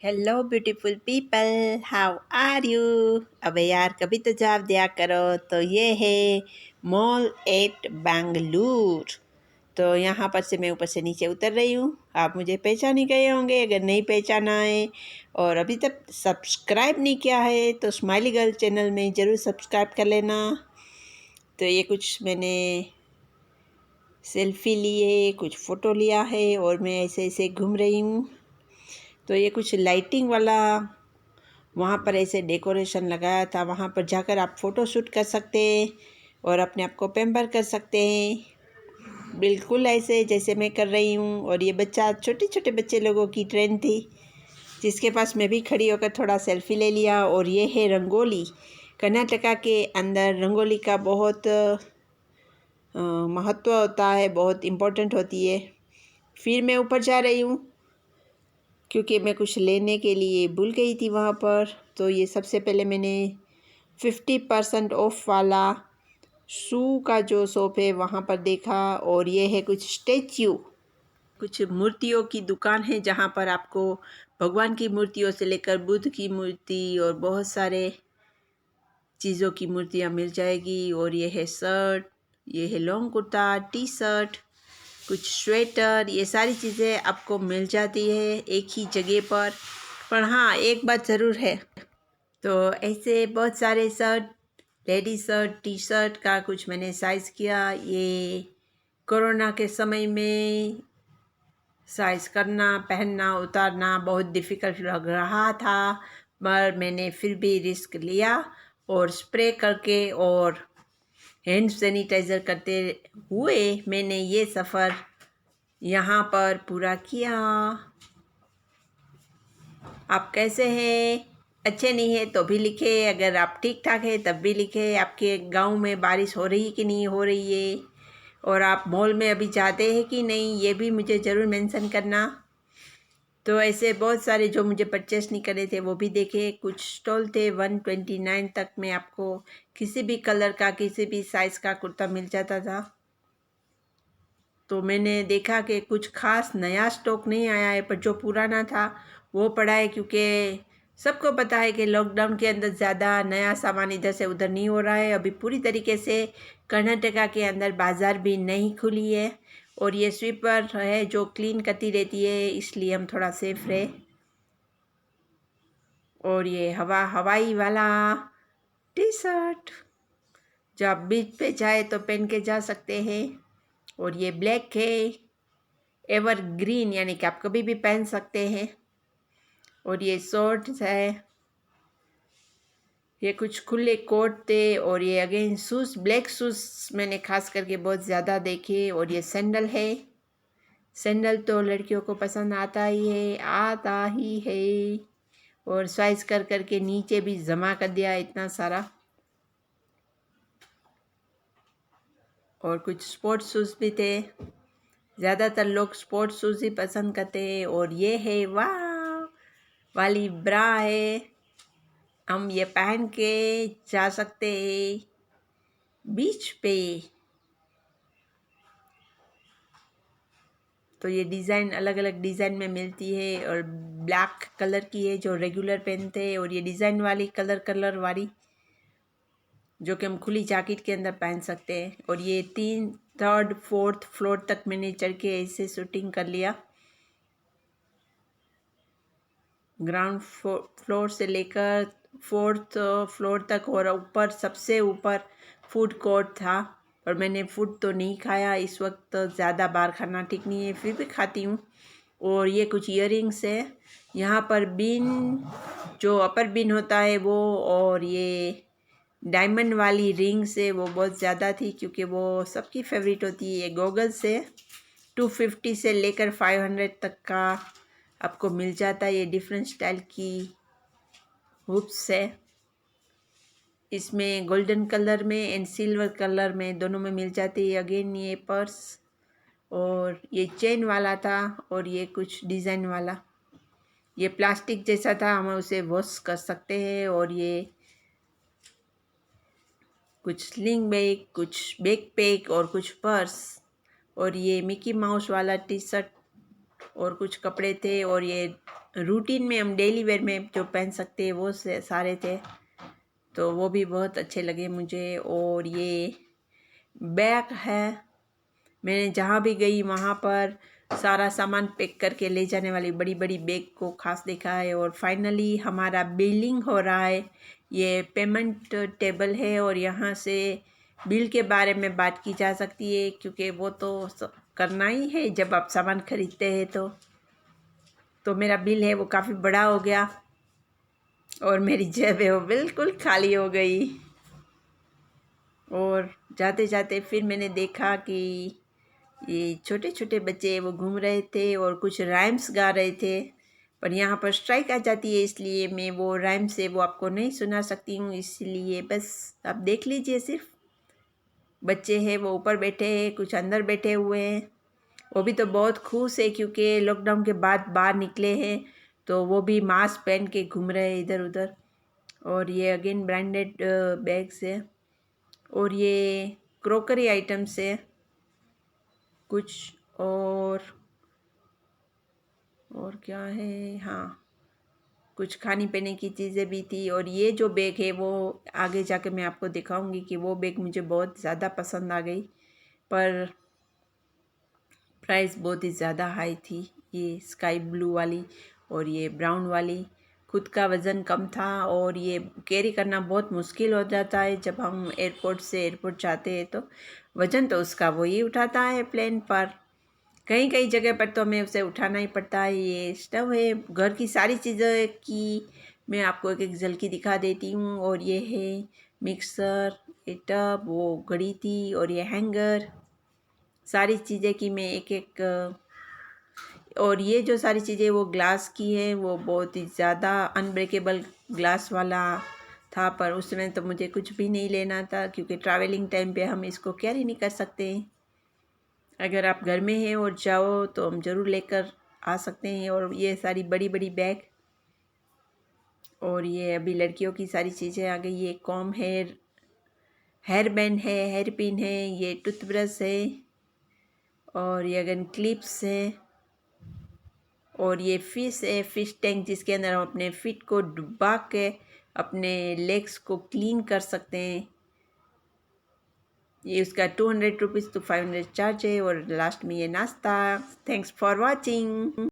Hello beautiful people, how are you. अबे यार, कभी तो जवाब दिया करो। तो ये है मॉल एट बेंगलुरु। तो यहाँ पर से मैं ऊपर से नीचे उतर रही हूँ। आप मुझे पहचान ही गए होंगे। अगर नहीं पहचाना है और अभी तक सब्सक्राइब नहीं किया है तो स्माइली गर्ल चैनल में ज़रूर सब्सक्राइब कर लेना। तो ये कुछ मैंने सेल्फी लिए, कुछ फ़ोटो लिया है और मैं ऐसे ऐसे घूम रही हूँ। तो ये कुछ लाइटिंग वाला वहाँ पर ऐसे डेकोरेशन लगाया था। वहाँ पर जाकर आप फ़ोटो शूट कर सकते हैं और अपने आप को पैम्पर कर सकते हैं, बिल्कुल ऐसे जैसे मैं कर रही हूँ। और ये बच्चा, छोटे छोटे बच्चे लोगों की ट्रेन थी जिसके पास मैं भी खड़ी होकर थोड़ा सेल्फी ले लिया। और ये है रंगोली। कर्नाटका के अंदर रंगोली का बहुत महत्व होता है, बहुत इम्पोर्टेंट होती है। फिर मैं ऊपर जा रही हूँ क्योंकि मैं कुछ लेने के लिए भूल गई थी वहाँ पर। तो ये सबसे पहले मैंने 50% ऑफ वाला शू का जो शॉप है वहाँ पर देखा। और ये है कुछ स्टैच्यू, कुछ मूर्तियों की दुकान है जहाँ पर आपको भगवान की मूर्तियों से लेकर बुद्ध की मूर्ति और बहुत सारे चीज़ों की मूर्तियाँ मिल जाएगी। और ये है शर्ट, ये है लॉन्ग कुर्ता, टी शर्ट, कुछ स्वेटर, ये सारी चीज़ें आपको मिल जाती है एक ही जगह पर हाँ, एक बात ज़रूर है। तो ऐसे बहुत सारे shirt, ladies shirt, T shirt का कुछ मैंने साइज़ किया। ये कोरोना के समय में साइज़ करना, पहनना, उतारना बहुत डिफ़िकल्ट लग रहा था, पर मैंने फिर भी रिस्क लिया और स्प्रे करके और हैंड सैनिटाइज़र करते हुए मैंने ये सफ़र यहाँ पर पूरा किया। आप कैसे हैं? अच्छे नहीं है तो भी लिखे, अगर आप ठीक ठाक है तब भी लिखे। आपके गांव में बारिश हो रही कि नहीं हो रही है, और आप मॉल में अभी जाते हैं कि नहीं, ये भी मुझे ज़रूर मेंशन करना। तो ऐसे बहुत सारे जो मुझे परचेस नहीं करे थे वो भी देखे। कुछ स्टॉल थे 129 तक में आपको किसी भी कलर का, किसी भी साइज़ का कुर्ता मिल जाता था। तो मैंने देखा कि कुछ खास नया स्टॉक नहीं आया है, पर जो पुराना था वो पड़ा है, क्योंकि सबको पता है कि लॉकडाउन के अंदर ज़्यादा नया सामान इधर से उधर नहीं हो रहा है। अभी पूरी तरीके से कर्नाटका के अंदर बाज़ार भी नहीं खुली है और ये स्वीपर है जो क्लीन करती रहती है, इसलिए हम थोड़ा सेफ रहे। और ये हवाई वाला टी शर्ट जो आप बीच पे जाए तो पहन के जा सकते हैं। और ये ब्लैक है, एवर ग्रीन, यानी कि आप कभी भी पहन सकते हैं। और ये शॉर्ट्स है, ये कुछ खुले कोट थे। और ये अगेन शूज़, ब्लैक शूज़ मैंने खास करके बहुत ज़्यादा देखे। और ये सैंडल है, सैंडल तो लड़कियों को पसंद आता ही है। और साइज कर करके नीचे भी जमा कर दिया इतना सारा। और कुछ स्पोर्ट्स शूज़ भी थे, ज़्यादातर लोग स्पोर्ट्स शूज़ ही पसंद करते हैं। और ये है वाह वाली ब्रा है, हम ये पहन के जा सकते हैं बीच पे। तो ये डिज़ाइन अलग अलग डिज़ाइन में मिलती है और ब्लैक कलर की है जो रेगुलर पहनते हैं, और ये डिज़ाइन वाली कलर वाली जो कि हम खुली जैकेट के अंदर पहन सकते हैं। और ये 3, 3rd, 4th फ्लोर तक मैंने चढ़ के ऐसे शूटिंग कर लिया, ग्राउंड फ्लोर से लेकर 4th फ्लोर तक। और ऊपर, सबसे ऊपर फूड कोर्ट था, पर मैंने फूड तो नहीं खाया इस वक्त, ज़्यादा बाहर खाना ठीक नहीं है, फिर भी खाती हूँ। और ये कुछ इयररिंग्स है यहाँ पर, बीन जो अपर बीन होता है वो, और ये डायमंड वाली रिंग्स है वो बहुत ज़्यादा थी क्योंकि वो सबकी फेवरेट होती है। ये गॉगल्स है, 250 से लेकर 500 तक का आपको मिल जाता है। ये डिफरेंट स्टाइल की हुप्स है, इसमें गोल्डन कलर में एंड सिल्वर कलर में दोनों में मिल जाती है। अगेन ये पर्स, और ये चेन वाला था, और ये कुछ डिज़ाइन वाला, ये प्लास्टिक जैसा था, हम उसे वॉश कर सकते हैं। और ये कुछ स्लिंग बैग, कुछ बैग पैक और कुछ पर्स। और ये मिकी माउस वाला टी शर्ट और कुछ कपड़े थे, और ये रूटीन में हम डेली वेयर में जो पहन सकते हैं वो सारे थे, तो वो भी बहुत अच्छे लगे मुझे। और ये बैग है, मैंने जहाँ भी गई वहाँ पर सारा सामान पैक करके ले जाने वाली बड़ी बड़ी बैग को खास देखा है। और फाइनली हमारा बिलिंग हो रहा है, ये पेमेंट टेबल है, और यहाँ से बिल के बारे में बात की जा सकती है, क्योंकि वो तो करना ही है जब आप सामान खरीदते हैं। तो मेरा बिल है वो काफ़ी बड़ा हो गया, और मेरी जेब है वो बिल्कुल खाली हो गई। और जाते जाते फिर मैंने देखा कि ये छोटे छोटे बच्चे वो घूम रहे थे और कुछ राइम्स गा रहे थे, पर यहाँ पर स्ट्राइक आ जाती है, इसलिए मैं वो राइम से वो आपको नहीं सुना सकती हूँ, इसलिए बस आप देख लीजिए। सिर्फ बच्चे हैं वो ऊपर बैठे हैं, कुछ अंदर बैठे हुए हैं, वो भी तो बहुत खुश है क्योंकि लॉकडाउन के बाद बाहर निकले हैं, तो वो भी मास्क पहन के घूम रहे हैं इधर उधर। और ये अगेन ब्रांडेड बैग्स है, और ये क्रोकरी आइटम्स है कुछ, और क्या है, हाँ कुछ खाने पीने की चीज़ें भी थी। और ये जो बैग है वो आगे जाके मैं आपको दिखाऊंगी कि वो बैग मुझे बहुत ज़्यादा पसंद आ गई, पर प्राइस बहुत ही ज़्यादा हाई थी। ये स्काई ब्लू वाली और ये ब्राउन वाली, खुद का वज़न कम था, और ये कैरी करना बहुत मुश्किल हो जाता है जब हम एयरपोर्ट से एयरपोर्ट जाते हैं, तो वज़न तो उसका वही उठाता है प्लेन पर। कई कई जगह पर तो हमें उसे उठाना ही पड़ता है। ये स्टव है, घर की सारी चीज़ों की मैं आपको एक एक झलकी दिखा देती हूँ। और ये है मिक्सर, ये टब, वो घड़ी थी, और ये हैंगर, सारी चीज़ें की मैं एक एक। और ये जो सारी चीज़ें वो ग्लास की है, वो बहुत ही ज़्यादा अनब्रेकेबल ग्लास वाला था, पर उसमें तो मुझे कुछ भी नहीं लेना था क्योंकि ट्रैवलिंग टाइम पे हम इसको कैरी नहीं कर सकते। अगर आप घर में हैं और जाओ तो हम ज़रूर लेकर आ सकते हैं। और ये सारी बड़ी बड़ी बैग, और ये अभी लड़कियों की सारी चीज़ें आ गई। ये कॉम हेयर बैंड है, हेयर पिन है, ये टूथब्रश है, और ये अगन क्लिप्स है, और ये फिश है, फिश टैंक, जिसके अंदर हम अपने फिट को डुबा के अपने लेग्स को क्लीन कर सकते हैं। ये उसका 200 रुपीज़ to 500 चार्ज है। और लास्ट में ये नाश्ता। Thanks for watching.